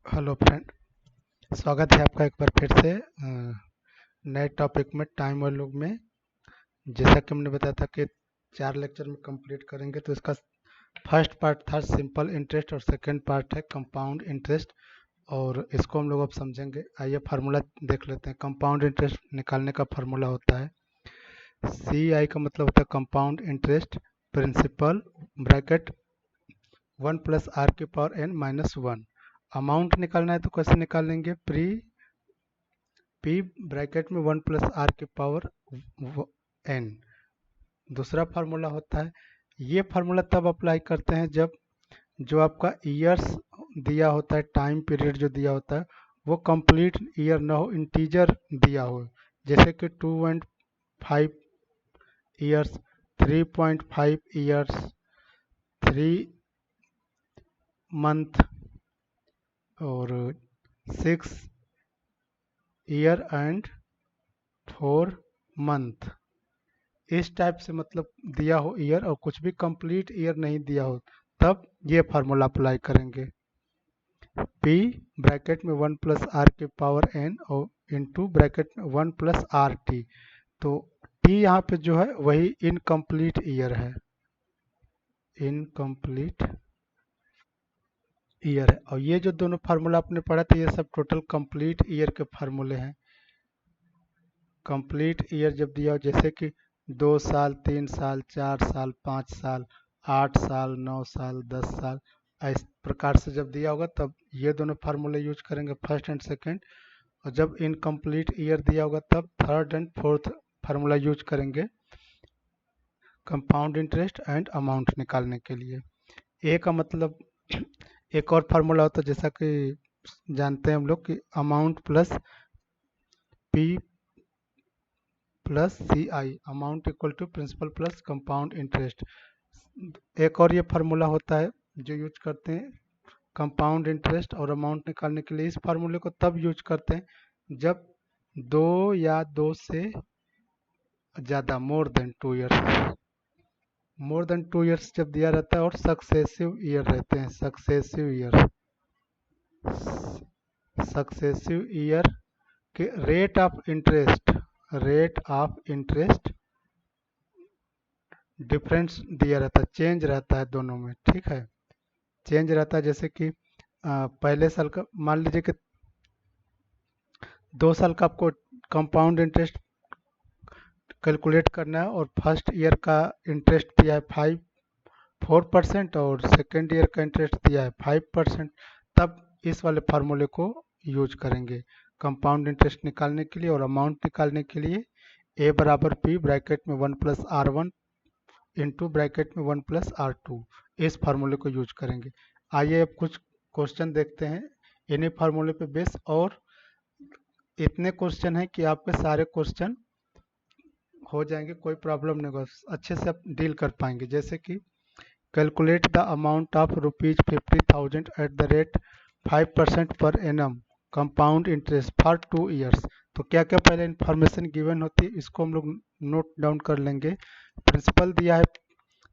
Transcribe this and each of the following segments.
Hello friend. स्वागत है आपका एक बार फिर से नए टॉपिक में टाइम और लूप में। जैसा कि हमने बताया था कि 4 लेक्चर में कंप्लीट करेंगे, तो इसका फर्स्ट पार्ट था सिंपल इंटरेस्ट और सेकंड पार्ट है कंपाउंड इंटरेस्ट, और इसको हम लोग अब समझेंगे। आइए फार्मूला देख लेते हैं। कंपाउंड इंटरेस्ट निकालने का फार्मूला होता है सी आई, का मतलब होता है compound interest principal bracket 1 + r⁻n-1। Amount निकालना है तो कैसे निकालेंगे? पी ब्रैकेट में 1 + r⁻n। दूसरा फार्मूला होता है, ये फार्मूला तब अप्लाई करते हैं जब जो आपका ईयर्स दिया होता है, टाइम पीरियड जो दिया होता है वो कंप्लीट ईयर ना हो, इंटीजर दिया हो। जैसे कि 2.5 ईयर्स, 3.5 ईयर्स, 3 मंथ और 6 ईयर एंड 4 मंथ। इस टाइप से मतलब दिया हो ईयर और कुछ भी कंप्लीट ईयर नहीं दिया हो, तब ये फार्मूला अप्लाई करेंगे। पी ब्रैकेट में 1 + r⁻n और इंटू ब्रैकेट में 1 + r_t। तो टी यहाँ पे जो है वही इनकम्प्लीट ईयर है, इनकम्प्लीट ईयर है। और ये जो दोनों फार्मूला आपने पढ़ा था, ये सब टोटल कंप्लीट ईयर के फार्मूले हैं। कंप्लीट ईयर जब दिया हो, जैसे कि 2 साल, 3 साल, 4 साल, 5 साल, 8 साल, 9 साल, 10 साल, इस प्रकार से जब दिया होगा तब ये दोनों फार्मूले यूज करेंगे, फर्स्ट एंड सेकंड। और जब इनकम्प्लीट ईयर दिया होगा तब third and fourth formula use करेंगे कंपाउंड इंटरेस्ट एंड अमाउंट निकालने के लिए। ए का मतलब एक और फार्मूला होता है, जैसा कि जानते हैं हम लोग कि amount plus P plus C I, amount equal to principal plus compound interest. एक और ये फार्मूला होता है जो यूज करते हैं कंपाउंड इंटरेस्ट और अमाउंट निकालने के लिए। इस फार्मूले को तब यूज करते हैं जब 2 या 2 से ज़्यादा, मोर देन 2 ईयर्स जब दिया रहता है और सक्सेसिव ईयर रहते हैं, सक्सेसिव ईयर के रेट ऑफ इंटरेस्ट डिफरेंस दिया रहता है, चेंज रहता है दोनों में, ठीक है। चेंज रहता है, जैसे कि पहले साल का मान लीजिए कि 2 साल का आपको कंपाउंड इंटरेस्ट कैलकुलेट करना है और फर्स्ट ईयर का इंटरेस्ट दिया है 4% और सेकेंड ईयर का इंटरेस्ट दिया है 5%। तब इस वाले फार्मूले को यूज करेंगे कंपाउंड इंटरेस्ट निकालने के लिए और अमाउंट निकालने के लिए। ए बराबर पी ब्रैकेट में 1 + r1 इंटू ब्रैकेट में 1 + r2, इस फार्मूले को यूज करेंगे। आइए अब कुछ क्वेश्चन देखते हैं इन्हीं फार्मूले पे बेस, और इतने क्वेश्चन हैं कि आपके सारे क्वेश्चन हो जाएंगे, कोई प्रॉब्लम नहीं होगा, अच्छे से आप डील कर पाएंगे। जैसे कि calculate the amount of ₹50,000 at the rate 5% per annum compound interest for 2 years. तो क्या क्या पहले इन्फॉर्मेशन गिवन होती है, इसको हम लोग नोट डाउन कर लेंगे। प्रिंसिपल दिया है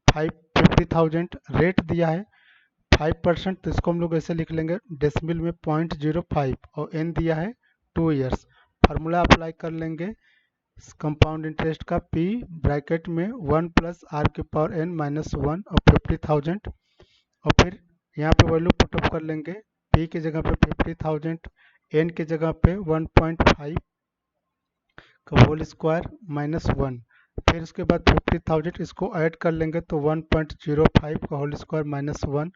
50,000, रेट दिया है 5%, तो इसको हम लोग ऐसे लिख लेंगे डेसिमल में 0.05, और एन दिया है 2 ईयर्स। फार्मूला अप्लाई कर लेंगे कंपाउंड इंटरेस्ट का, पी ब्रैकेट में 1 + r⁻n-1 और 50,000, और फिर यहाँ पे वैल्यू पुटअप कर लेंगे। पी की जगह पे 50,000, एन की जगह पे 1.5 का होल स्क्वायर -1, फिर उसके बाद 50,000 इसको ऐड कर लेंगे तो 1.05 का होल स्क्वायर -1,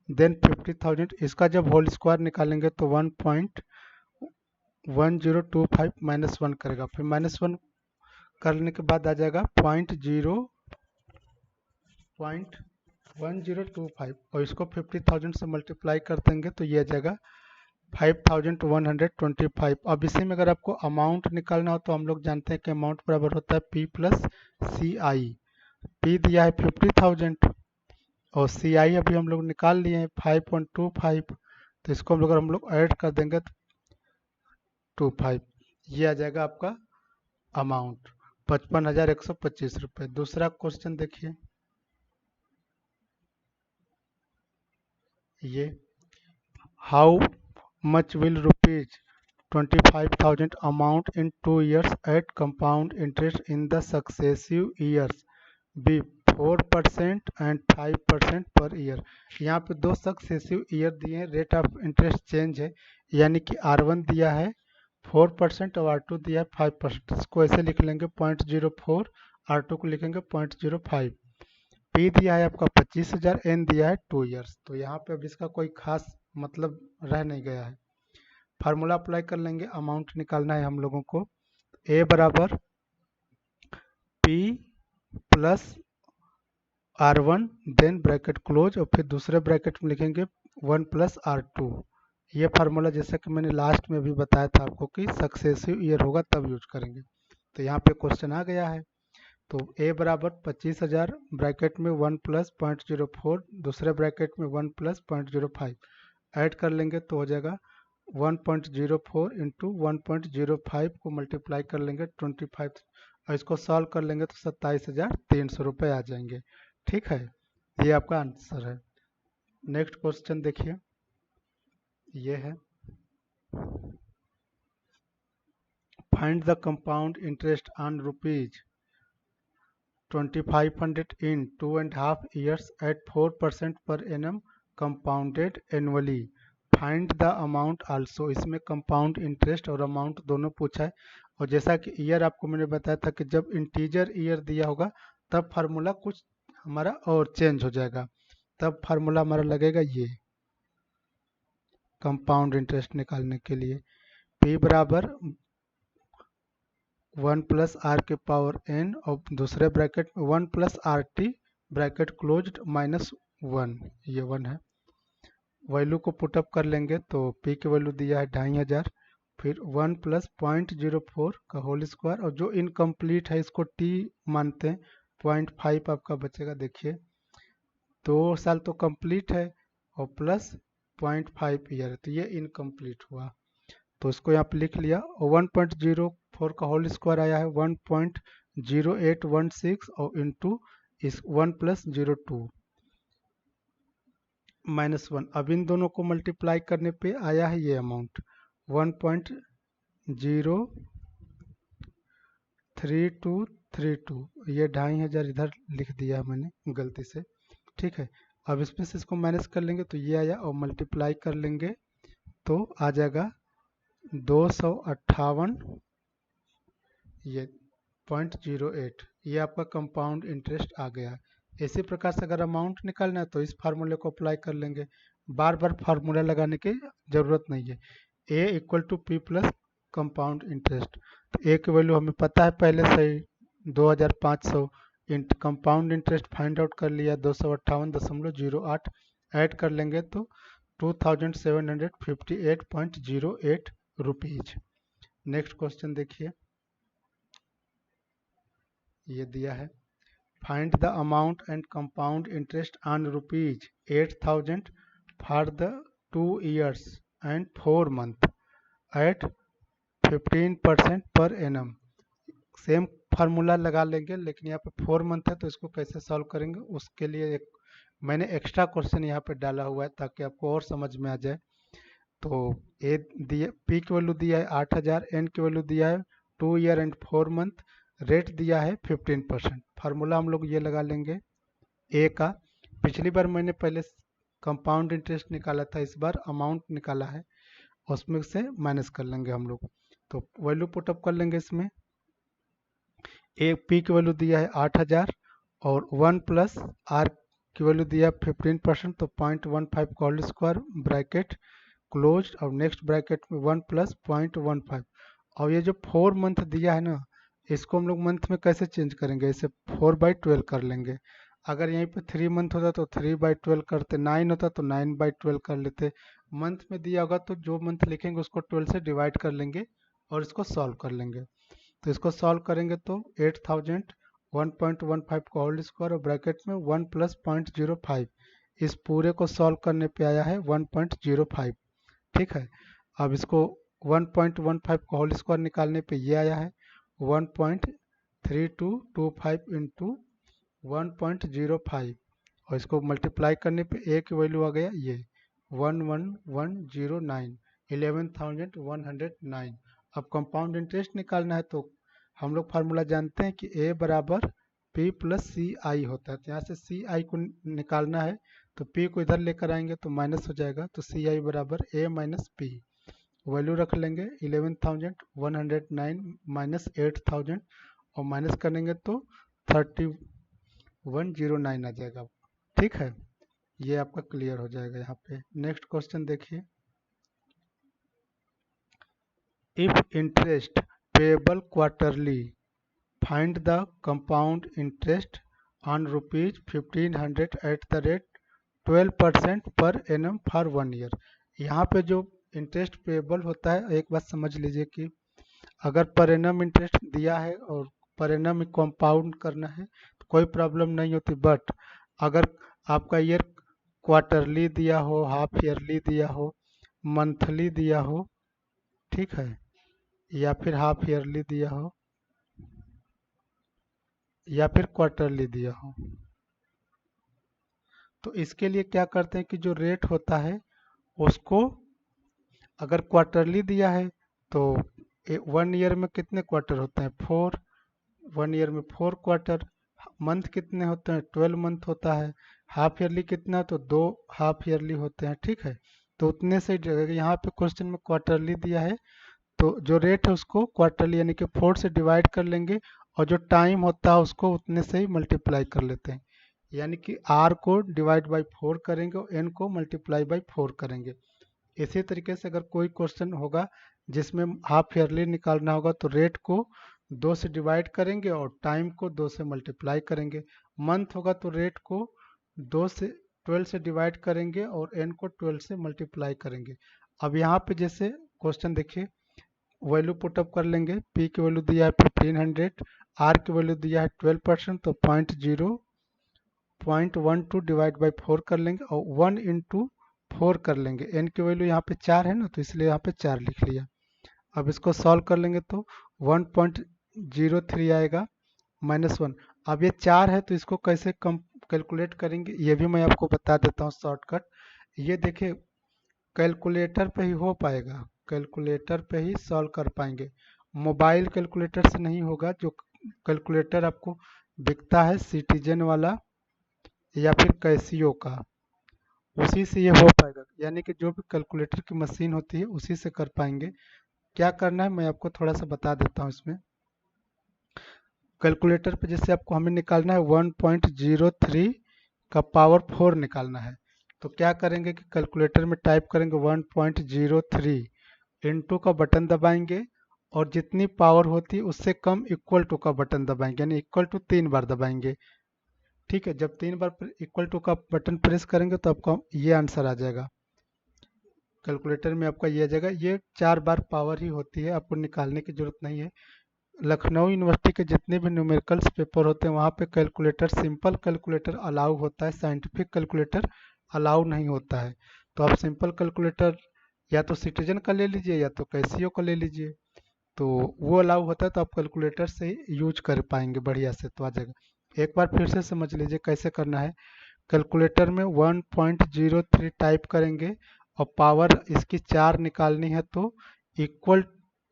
देन 50,000 इसका जब होल स्क्वायर निकालेंगे तो 1.1025 -1 करेगा, फिर -1 करने के बाद आ जाएगा 0.1025, और इसको 50,000 से मल्टीप्लाई कर देंगे तो ये आ जाएगा 5,125। अब इसी में अगर आपको अमाउंट निकालना हो तो हम लोग जानते हैं कि अमाउंट बराबर होता है पी प्लस सी आई। पी दिया है 50,000 और सी आई अभी हम लोग निकाल लिए हैं 5.25, तो इसको हम लोग ऐड कर देंगे तो 25, ये आ जाएगा आपका अमाउंट 55,125 रुपये। दूसरा क्वेश्चन देखिए, ये how much will rupees 25,000 amount in 2 years at compound interest in the successive years be 4% and 5% per year. यहाँ पे दो सक्सेसिव ईयर दिए हैं, रेट ऑफ इंटरेस्ट चेंज है, यानी कि R1 दिया है 4% और R2 दिया है 5%। इसको ऐसे लिख लेंगे 0.04, R2 को लिखेंगे 0.05। P दिया है आपका 25,000, N दिया है 2 ईयर्स। तो यहाँ पे अब इसका कोई खास मतलब रह नहीं गया है। फार्मूला अप्लाई कर लेंगे, अमाउंट निकालना है हम लोगों को। A बराबर P plus R1 then bracket close और फिर दूसरे ब्रैकेट में लिखेंगे 1 प्लस R2। ये फार्मूला जैसा कि मैंने लास्ट में भी बताया था आपको कि सक्सेसिव ईयर होगा तब यूज करेंगे। तो यहाँ पे क्वेश्चन आ गया है। तो A बराबर 25,000 ब्रैकेट में 1 प्लस 0.04, दूसरे ब्रैकेट में 1 प्लस 0.05 ऐड कर लेंगे तो हो जाएगा 1.04 इंटू 1.05 को मल्टीप्लाई कर लेंगे 25 और इसको सॉल्व कर लेंगे तो 27,300 रुपये आ जाएंगे। ठीक है, ये आपका आंसर है। नेक्स्ट क्वेश्चन देखिए, ये है find the compound interest on rupees 2,500 in 2.5 years at 4% per annum compounded annually. Find the amount also. इसमें कंपाउंड इंटरेस्ट और अमाउंट दोनों पूछा है, और जैसा कि ईयर आपको मैंने बताया था कि जब इंटीजर ईयर दिया होगा तब फार्मूला कुछ हमारा और चेंज हो जाएगा, तब फार्मूला हमारा लगेगा ये कंपाउंड इंटरेस्ट निकालने के लिए। P बराबर 1 प्लस आर के पावर n और दूसरे ब्रैकेट में 1 plus R T bracket closed minus 1, ये 1 है। वैल्यू को पुटअप कर लेंगे तो P की वैल्यू दिया है 2,500, फिर 1 प्लस 0.04 का होल स्क्वायर, और जो इनकम्प्लीट है इसको T मानते हैं, 0.5 आपका बचेगा। देखिए 2 साल तो कंप्लीट है और प्लस 0.5 ईयर, तो ये इनकम्प्लीट हुआ, तो इसको यहाँ पे लिख लिया। और 1.04 का होल स्क्वायर आया है 1.0816 और इंटू इस 1 प्लस 02 माइनस 1। अब इन दोनों को मल्टीप्लाई करने पे आया है ये अमाउंट 1.03232। ये 2,500 इधर लिख दिया मैंने गलती से। ठीक है, अब इसमें से इसको माइनस कर लेंगे तो ये आया, और मल्टीप्लाई कर लेंगे तो आ जाएगा 258, ये 0.08। ये आपका कंपाउंड इंटरेस्ट आ गया। इसी प्रकार से अगर अमाउंट निकालना है तो इस फार्मूले को अप्लाई कर लेंगे, बार बार फार्मूला लगाने की ज़रूरत नहीं है। A equal to P plus compound interest, तो A की वैल्यू हमें पता है पहले से ही 2,500, कंपाउंड इंटरेस्ट फाइंड आउट कर लिया 258.08, ऐड कर लेंगे तो 2,758.08 रुपीज। नेक्स्ट क्वेश्चन देखिए, ये दिया है find the amount and compound interest on rupees 8,000 for the 2 years and 4 month at 15% per annum. Same formula लगा लेंगे, लेकिन यहाँ पे 4 मंथ है तो इसको कैसे सॉल्व करेंगे उसके लिए एक मैंने एक्स्ट्रा क्वेश्चन यहाँ पे डाला हुआ है ताकि आपको और समझ में आ जाए। तो ए दिया, P की वैल्यू दिया है 8,000, N की वैल्यू दिया है 2 year एंड 4 month, रेट दिया है 15%। फार्मूला हम लोग ये लगा लेंगे ए का। पिछली बार मैंने पहले कंपाउंड इंटरेस्ट निकाला था, इस बार अमाउंट निकाला है, उसमें से माइनस कर लेंगे हम लोग। तो वैल्यू पुटअप कर लेंगे इसमें। ए पी की वैल्यू दिया है 8,000 और 1 प्लस आर की वैल्यू दिया 15%, तो 0.15 का होल स्क्वायर ब्रैकेट क्लोज और नेक्स्ट ब्रैकेट में 1 प्लस 0.15। और ये जो 4 मंथ दिया है ना, इसको हम लोग मंथ में कैसे चेंज करेंगे, इसे 4/12 कर लेंगे। अगर यहीं पे 3 मंथ होता तो 3/12 करते, 9 होता तो 9/12 कर लेते। मंथ में दिया होगा तो जो मंथ लिखेंगे उसको 12 से डिवाइड कर लेंगे और इसको सॉल्व कर लेंगे। तो इसको सॉल्व करेंगे तो 8,000 1.15 का होल स्क्वायर और ब्रैकेट में 1 प्लस 0.05, इस पूरे को सॉल्व करने पे आया है 1.05। ठीक है, अब इसको 1.15 का होल स्क्वायर निकालने पे ये आया है 1.3225 इंटू 1.05, और इसको मल्टीप्लाई करने पे ए की वैल्यू आ गया ये 11,109, 11,109। अब कंपाउंड इंटरेस्ट निकालना है तो हम लोग फार्मूला जानते हैं कि ए बराबर पी प्लस सी आई होता है। तो यहाँ से सी आई को निकालना है तो पी को इधर लेकर आएंगे तो माइनस हो जाएगा, तो सी आई बराबर ए माइनस पी। वैल्यू रख लेंगे 11,109 माइनस 8,000 और माइनस करेंगे तो 3109 आ जाएगा। ठीक है, ये आपका क्लियर हो जाएगा। यहाँ पे नेक्स्ट क्वेश्चन देखिए, if interest payable quarterly find the compound interest on ₹1500 at the rate 12% per annum for 1 year. यहाँ पे जो इंटरेस्ट पेएबल होता है, एक बात समझ लीजिए कि अगर पर एनम इंटरेस्ट दिया है और पर एनम कंपाउंड करना है तो कोई प्रॉब्लम नहीं होती, बट अगर आपका ईयर क्वार्टरली दिया हो, हाफ ईयरली दिया हो, मंथली दिया हो, ठीक है, या फिर हाफ ईयरली दिया हो या फिर क्वार्टरली दिया हो, तो इसके लिए क्या करते हैं कि जो रेट होता है उसको, अगर क्वार्टरली दिया है तो 1 ईयर में कितने क्वार्टर होते हैं? 4। 1 ईयर में 4 क्वार्टर। मंथ कितने होते हैं? 12 मंथ होता है। हाफ ईयरली कितना? तो 2 हाफ ईयरली होते हैं। ठीक है, तो उतने से यहाँ पे क्वेश्चन में क्वार्टरली दिया है तो जो रेट है उसको क्वार्टरली यानी कि 4 से डिवाइड कर लेंगे और जो टाइम होता है उसको उतने से ही मल्टीप्लाई कर लेते हैं, यानी कि आर को डिवाइड बाई 4 करेंगे और एन को मल्टीप्लाई बाई 4 करेंगे। इसी तरीके से अगर कोई क्वेश्चन होगा जिसमें हाफ ईयरली निकालना होगा तो रेट को 2 से डिवाइड करेंगे और टाइम को 2 से मल्टीप्लाई करेंगे। मंथ होगा तो रेट को 2 से 12 से डिवाइड करेंगे और एन को 12 से मल्टीप्लाई करेंगे। अब यहाँ पे जैसे क्वेश्चन देखिए, वैल्यू पुटअप कर लेंगे। पी की वैल्यू दिया है 1500, आर की वैल्यू दिया है 12%, तो 0.12 डिवाइड बाई 4 कर लेंगे और 1 इंटू 4 कर लेंगे। एन की वैल्यू यहाँ पे 4 है ना, तो इसलिए यहाँ पे 4 लिख लिया। अब इसको सॉल्व कर लेंगे तो 1.03 आएगा -1। अब ये 4 है तो इसको कैसे कम कैलकुलेट करेंगे ये भी मैं आपको बता देता हूँ शॉर्टकट। ये देखिए कैलकुलेटर पे ही हो पाएगा, कैलकुलेटर पे ही सॉल्व कर पाएंगे, मोबाइल कैलकुलेटर से नहीं होगा। जो कैलकुलेटर आपको बिकता है सिटीजन वाला या फिर कैसियो का, उसी से ये हो पाएगा, यानी कि जो भी कैलकुलेटर की मशीन होती है उसी से कर पाएंगे। क्या करना है मैं आपको थोड़ा सा बता देता हूँ। इसमें कैलकुलेटर पे जैसे आपको हमें निकालना है 1.03 का पावर 4 निकालना है, तो क्या करेंगे कि कैलकुलेटर में टाइप करेंगे 1.03 इंटू का बटन दबाएंगे और जितनी पावर होती है उससे कम इक्वल टू का बटन दबाएंगे, यानी इक्वल टू 3 बार दबाएंगे। ठीक है, जब 3 बार इक्वल टू का बटन प्रेस करेंगे तो आपका ये आंसर आ जाएगा। कैलकुलेटर में आपका ये आ जाएगा। ये 4 बार पावर ही होती है, आपको निकालने की जरूरत नहीं है। लखनऊ यूनिवर्सिटी के जितने भी न्यूमेरिकल्स पेपर होते हैं वहाँ पे कैलकुलेटर, सिंपल कैलकुलेटर अलाउ होता है, साइंटिफिक कैलकुलेटर अलाउ नहीं होता है। तो आप सिंपल कैलकुलेटर या तो सिटीजन का ले लीजिए या तो कैसियो का ले लीजिए, तो वो अलाउ होता है, तो आप कैलकुलेटर से ही यूज कर पाएंगे बढ़िया से, तो आ जाएगा। एक बार फिर से समझ लीजिए कैसे करना है। कैलकुलेटर में 1.03 टाइप करेंगे और पावर इसकी 4 निकालनी है तो इक्वल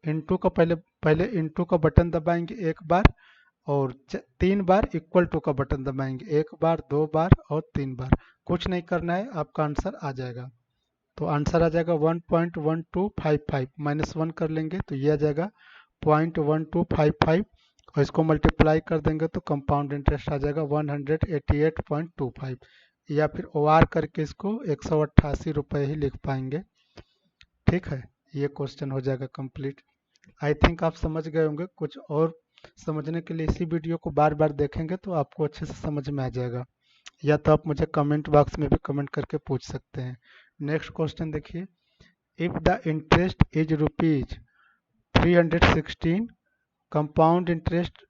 इंटू का पहले इंटू का बटन दबाएंगे एक बार और 3 बार इक्वल टू का बटन दबाएंगे, 1 बार 2 बार और 3 बार। कुछ नहीं करना है, आपका आंसर आ जाएगा। तो आंसर आ जाएगा 1.1255 -1 कर लेंगे तो ये आ जाएगा 0.1255 और इसको मल्टीप्लाई कर देंगे तो कंपाउंड इंटरेस्ट आ जाएगा 188.25, या फिर OR करके इसको 188 रुपये ही लिख पाएंगे। ठीक है, ये क्वेश्चन हो जाएगा कंप्लीट। आई थिंक आप समझ गए होंगे। कुछ और समझने के लिए इसी वीडियो को बार बार देखेंगे तो आपको अच्छे से समझ में आ जाएगा, या तो आप मुझे कमेंट बॉक्स में भी कमेंट करके पूछ सकते हैं। नेक्स्ट क्वेश्चन देखिए, if the interest is ₹316, compound interest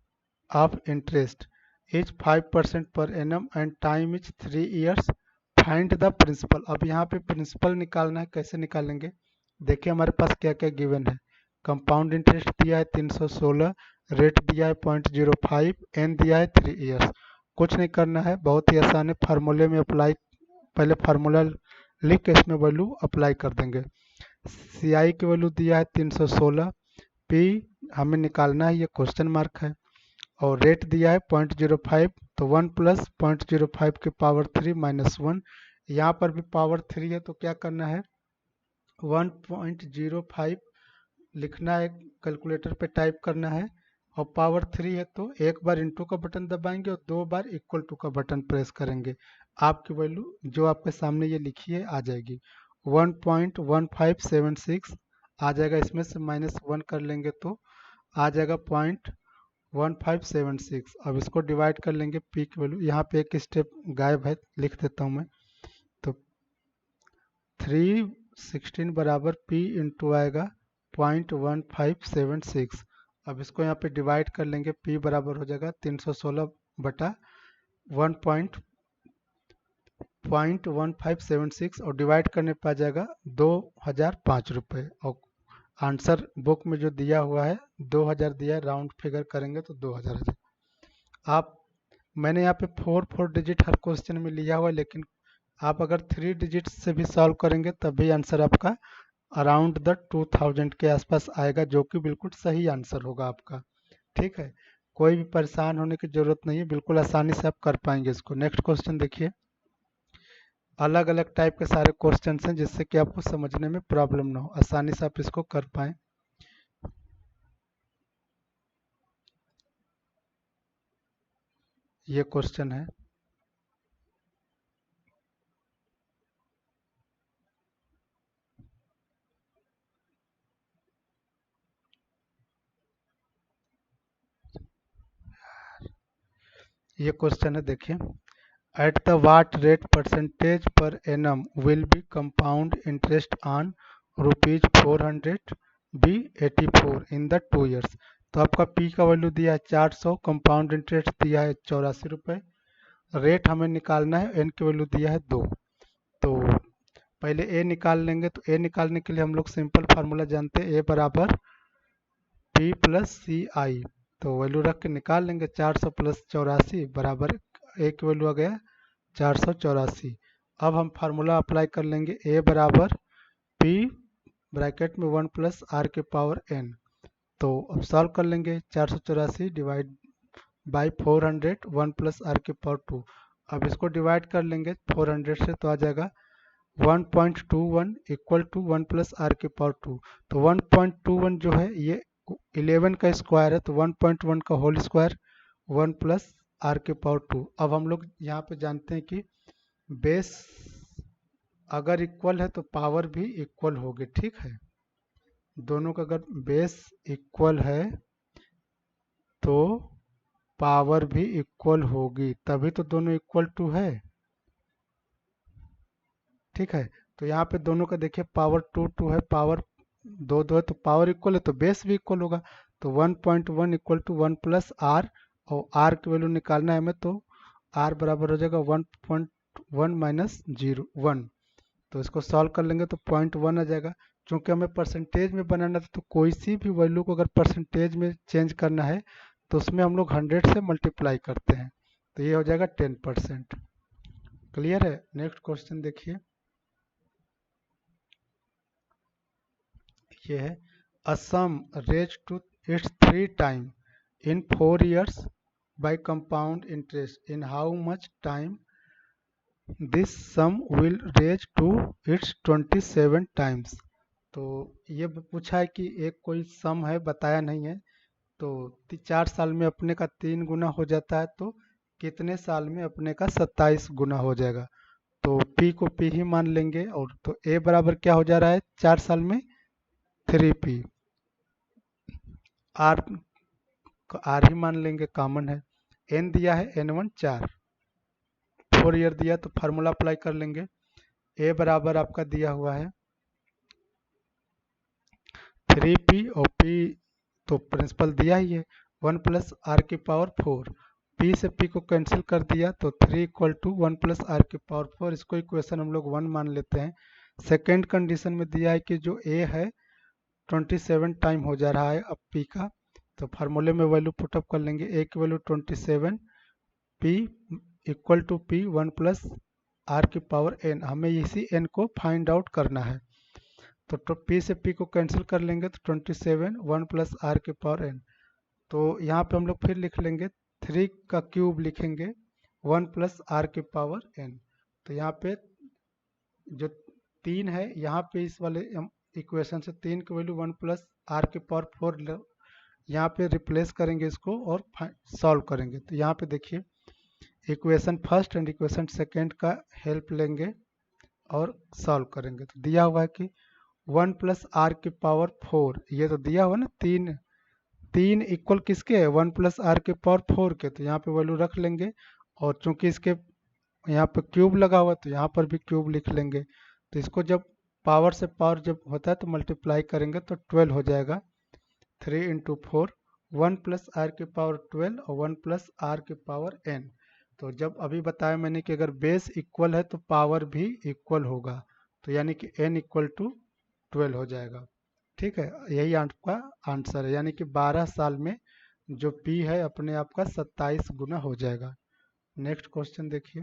of interest is 5% per annum and time is 3 years, find the principal. अब यहाँ पे प्रिंसिपल निकालना है, कैसे निकालेंगे? देखिए हमारे पास क्या क्या गिवन है। कंपाउंड इंटरेस्ट दिया है 316, रेट दिया है 0.05, एन दिया है 3 ईयर्स। कुछ नहीं करना है, बहुत ही आसान है। फार्मूले में अप्लाई, पहले फार्मूला लिख के इसमें वैल्यू अप्लाई कर देंगे। सी आई की वैल्यू दिया है 316, पी हमें निकालना है, ये क्वेश्चन मार्क है, और रेट दिया है 0.05, तो 1 प्लस 0.05 की पावर 3 माइनस 1, यहाँ पर भी पावर 3 है तो क्या करना है 1.05 लिखना है, कैलकुलेटर पे टाइप करना है, और पावर 3 है तो एक बार इंटू का बटन दबाएंगे और 2 बार इक्वल टू का बटन प्रेस करेंगे, आपकी वैल्यू जो आपके सामने ये लिखी है आ जाएगी 1.1576 आ जाएगा। इसमें से -1 कर लेंगे तो आ जाएगा 0.1576। अब इसको डिवाइड कर लेंगे पी की वैल्यू, यहाँ पे एक स्टेप गायब है, लिख देता हूँ मैं, तो 316 बराबर पी इंटू आएगा 0.1576। अब इसको यहाँ पे डिवाइड कर लेंगे, पी बराबर हो जाएगा 316 बटा 1.1576 और डिवाइड करने पर आ जाएगा 2005 रुपये, और आंसर बुक में जो दिया हुआ है 2000 दिया है, राउंड फिगर करेंगे तो 2000 है। आप मैंने यहाँ पे 4 डिजिट हर क्वेश्चन में लिया हुआ है, लेकिन आप अगर 3 डिजिट से भी सॉल्व करेंगे तब भी आंसर आपका अराउंड द 2000 के आसपास आएगा, जो कि बिल्कुल सही आंसर होगा आपका। ठीक है, कोई भी परेशान होने की जरूरत नहीं है, बिल्कुल आसानी से आप कर पाएंगे इसको। नेक्स्ट क्वेश्चन देखिए, अलग अलग टाइप के सारे क्वेश्चन हैं जिससे कि आपको समझने में प्रॉब्लम ना हो, आसानी से आप इसको कर पाए। ये क्वेश्चन है, ये क्वेश्चन है देखिए, at the what rate percentage per annum will be compound interest on rupees 400 be 84 in the 2 years। तो आपका p का वैल्यू दिया है 400, कंपाउंड इंटरेस्ट दिया है 84 रुपये, रेट हमें निकालना है, n की वैल्यू दिया है 2। तो पहले a निकाल लेंगे, तो a निकालने के लिए हम लोग सिंपल फार्मूला जानते हैं, a बराबर p प्लस सी आई, तो वैल्यू रख के निकाल लेंगे, 400 प्लस 84 बराबर a की वैल्यू आ गया 484। अब हम फार्मूला अप्लाई कर लेंगे, a बराबर p ब्रैकेट में 1 प्लस आर के पावर n, तो अब सॉल्व कर लेंगे, 484 डिवाइड बाई 400 1 प्लस आर के पावर 2। अब इसको डिवाइड कर लेंगे 400 से तो आ जाएगा 1.21 इक्वल टू 1 प्लस आर के पावर 2। तो 1.21 जो है ये 11 का स्क्वायर है, तो 1.1 का होल स्क्वायर 1 प्लस आर के पावर 2। अब हम लोग यहाँ पे जानते हैं कि बेस अगर इक्वल है तो पावर भी इक्वल होगी। ठीक है, दोनों का अगर बेस इक्वल है तो पावर भी इक्वल होगी, तभी तो दोनों इक्वल टू है। ठीक है, तो यहाँ पे दोनों का देखिए पावर 2 है, पावर 2 है, तो पावर इक्वल है तो बेस भी इक्वल होगा, तो 1.1 इक्वल टू 1 प्लस आर, और आर की वैल्यू निकालना है हमें, तो आर बराबर हो जाएगा 1.1 माइनस 1, तो इसको सॉल्व कर लेंगे तो 0.1 आ जाएगा। क्योंकि हमें परसेंटेज में बनाना था, तो कोई सी भी वैल्यू को अगर परसेंटेज में चेंज करना है तो उसमें हम लोग 100 से मल्टीप्लाई करते हैं, तो ये हो जाएगा 10%। क्लियर है। नेक्स्ट क्वेश्चन देखिए, ये है a sum raised to its 3 time in 4 years by compound interest, in how much time this sum will raise to its 27 times। तो ये पूछा है कि एक कोई सम है, बताया नहीं है, तो 4 साल में अपने का 3 गुना हो जाता है, तो कितने साल में अपने का 27 गुना हो जाएगा। तो p को p ही मान लेंगे, और तो a बराबर क्या हो जा रहा है 4 साल में 3p, r r ही मान लेंगे, कॉमन है, n दिया है n1 4, 4 ईयर दिया तो फार्मूला अप्लाई कर लेंगे, a बराबर आपका दिया हुआ है 3p, और p तो प्रिंसिपल दिया ही है 1 प्लस आर की पावर 4, p से p को कैंसिल कर दिया तो 3 इक्वल टू 1 प्लस आर की पावर 4, इसको इक्वेशन हम लोग 1 मान लेते हैं। सेकेंड कंडीशन में दिया है कि जो a है 27 टाइम हो जा रहा है अब p का, तो फार्मूले में वैल्यू पुटअप कर लेंगे, a की value 27, p equal to p 1 plus R की पावर एन, हमें इसी एन को फाइंड आउट करना है। तो पी से पी को कैंसिल कर लेंगे तो 27 1 प्लस आर की पावर एन। तो यहाँ पे हम लोग फिर लिख लेंगे 3 का क्यूब लिखेंगे 1 प्लस आर की पावर एन। तो यहाँ पे जो 3 है, यहाँ पे इस वाले इक्वेशन से 3 की वैल्यू 1 प्लस आर की पावर 4 यहाँ पे रिप्लेस करेंगे इसको और सॉल्व करेंगे। तो यहाँ पे देखिए equation first and equation second का हेल्प लेंगे और सॉल्व करेंगे। तो दिया हुआ है कि 1 प्लस आर की पावर 4, ये तो दिया हुआ ना, तीन इक्वल किसके है, 1 प्लस आर की पावर 4 के। तो यहाँ पे वैल्यू रख लेंगे और चूंकि इसके यहाँ पे क्यूब लगा हुआ है तो यहाँ पर भी क्यूब लिख लेंगे। तो इसको जब पावर से पावर जब होता है तो मल्टीप्लाई करेंगे तो 12 हो जाएगा। 3 इंटू 4, 1 प्लस आर की पावर 12 और 1 प्लस आर की पावर एन। तो जब अभी बताया मैंने कि अगर बेस इक्वल है तो पावर भी इक्वल होगा, तो यानी कि n इक्वल टू 12 हो जाएगा। ठीक है, यही आपका आंसर है, यानी कि 12 साल में जो p है अपने आप का 27 गुना हो जाएगा। नेक्स्ट क्वेश्चन देखिए,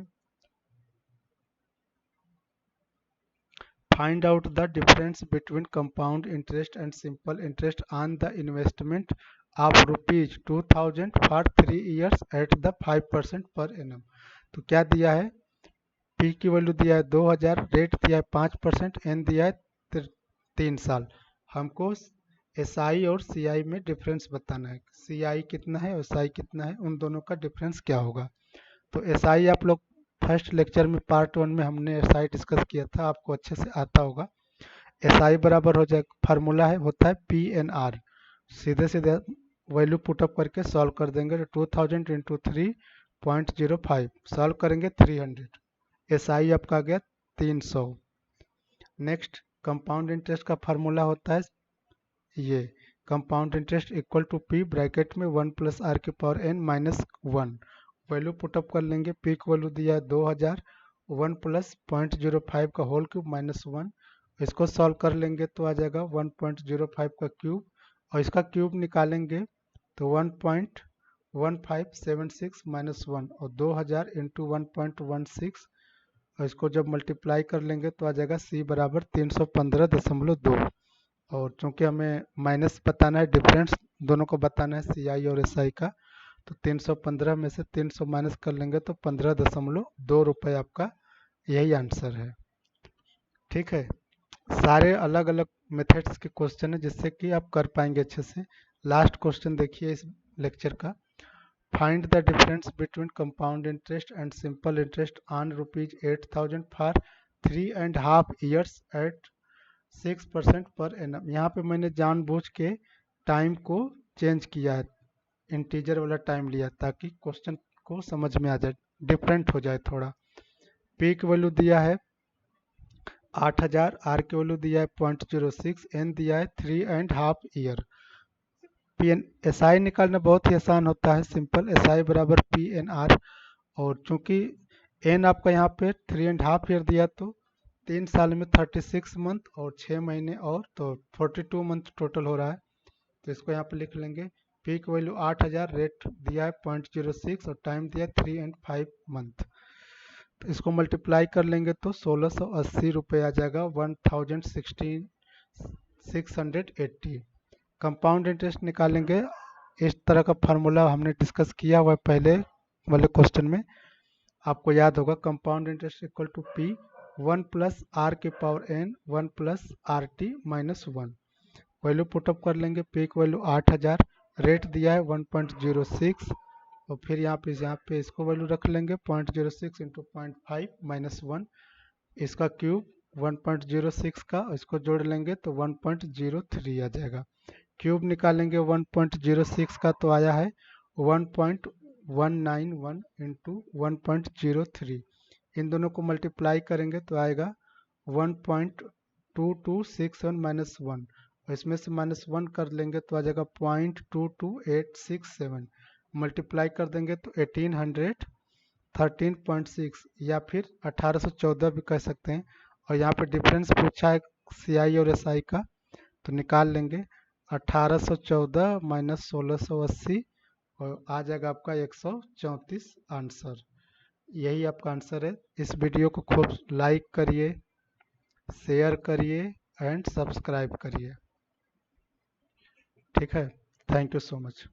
find out the difference between compound interest and simple interest on the investment of ₹2000 for 3 years at the 5% per annum. तो क्या दिया है, पी की वैल्यू दिया है 2000, रेट दिया है 5%, एन दिया है 3 साल। हमको एस आई और सी आई में डिफरेंस बताना है, सी आई कितना है और एस आई कितना है, उन दोनों का डिफरेंस क्या होगा। तो एस आई आप लोग फर्स्ट लेक्चर में पार्ट 1 में हमने एस आई डिस्कस किया था, आपको अच्छे से आता होगा। एस आई बराबर हो जाए, फार्मूला है होता है पी एन आर, सीधे सीधे वैल्यू पुटअप करके सॉल्व कर देंगे। तो 2000 इंटू 3.05 सॉल्व करेंगे 300, एस आई आपका आ गया 300। नेक्स्ट कंपाउंड इंटरेस्ट का फार्मूला होता है ये, compound interest equal to P bracket में 1 प्लस आर की power N minus 1, value put up कर लेंगे। पी की वैल्यू दिया है 2000, 1 प्लस 0.05 का होल क्यूब माइनस 1, इसको सॉल्व कर लेंगे तो आ जाएगा 1.05 का क्यूब, और इसका क्यूब निकालेंगे तो 1.1576 माइनस 1 और 2000 इंटू 1.16, और इसको जब मल्टीप्लाई कर लेंगे तो आ जाएगा सी बराबर 315.2। और चूंकि हमें माइनस बताना है, डिफरेंस दोनों को बताना है सी आई और एस आई का, तो 315 में से 300 माइनस कर लेंगे तो 15.2 रुपये आपका यही आंसर है। ठीक है, सारे अलग अलग मेथड्स के क्वेश्चन है जिससे कि आप कर पाएंगे अच्छे से। लास्ट क्वेश्चन देखिए इस लेक्चर का, find the difference between compound interest and simple interest on ₹8000 for 3.5 years at 6% per annum. यहाँ पे मैंने जानबूझ के टाइम को चेंज किया है, इंटीजर वाला टाइम लिया ताकि क्वेश्चन को समझ में आ जाए, डिफरेंट हो जाए थोड़ा। पी की वैल्यू दिया है 8000, आर की वैल्यू दिया है 0.06, एन दिया है 3.5 year. P N S I निकालना बहुत ही आसान होता है, सिंपल एस आई बराबर पी एन आर, और चूंकि एन आपका यहाँ पे 3.5 ईयर दिया तो 3 साल में 36 मंथ और 6 महीने और तो 42 मंथ टोटल हो रहा है। तो इसको यहाँ पे लिख लेंगे, पी की वैल्यू 8000, रेट दिया है 0.06 और टाइम दिया है 3.5 मंथ। तो इसको मल्टीप्लाई कर लेंगे तो 1680 रुपये आ जाएगा, 1680। कंपाउंड इंटरेस्ट निकालेंगे, इस तरह का फार्मूला हमने डिस्कस किया हुआ है पहले वाले क्वेश्चन में, आपको याद होगा। Compound interest equal to P 1 plus R की power N 1 plus R T minus 1, value put up कर लेंगे। पी की वैल्यू 8000, रेट दिया है 1.06, और फिर यहाँ पे इसको वैल्यू रख लेंगे 0.06 इंटू 0.5 माइनस 1, इसका क्यूब 1.06 का, इसको जोड़ लेंगे तो 1.03 आ जाएगा। क्यूब निकालेंगे 1.06 का तो आया है 1.191 इंटू 1.03, इन दोनों को मल्टीप्लाई करेंगे तो आएगा 1.2261 माइनस 1, और इसमें से माइनस 1 कर लेंगे तो आ जाएगा 0.22867, मल्टीप्लाई कर देंगे तो 1813.6 या फिर 1814 भी कह सकते हैं। और यहाँ पे डिफरेंस पूछा है सी आई और एस आई का, तो निकाल लेंगे 1814 माइनस 1680, और आ जाएगा आपका 134 आंसर। यही आपका आंसर है। इस वीडियो को खूब लाइक करिए, शेयर करिए एंड सब्सक्राइब करिए। ठीक है, थैंक यू सो मच।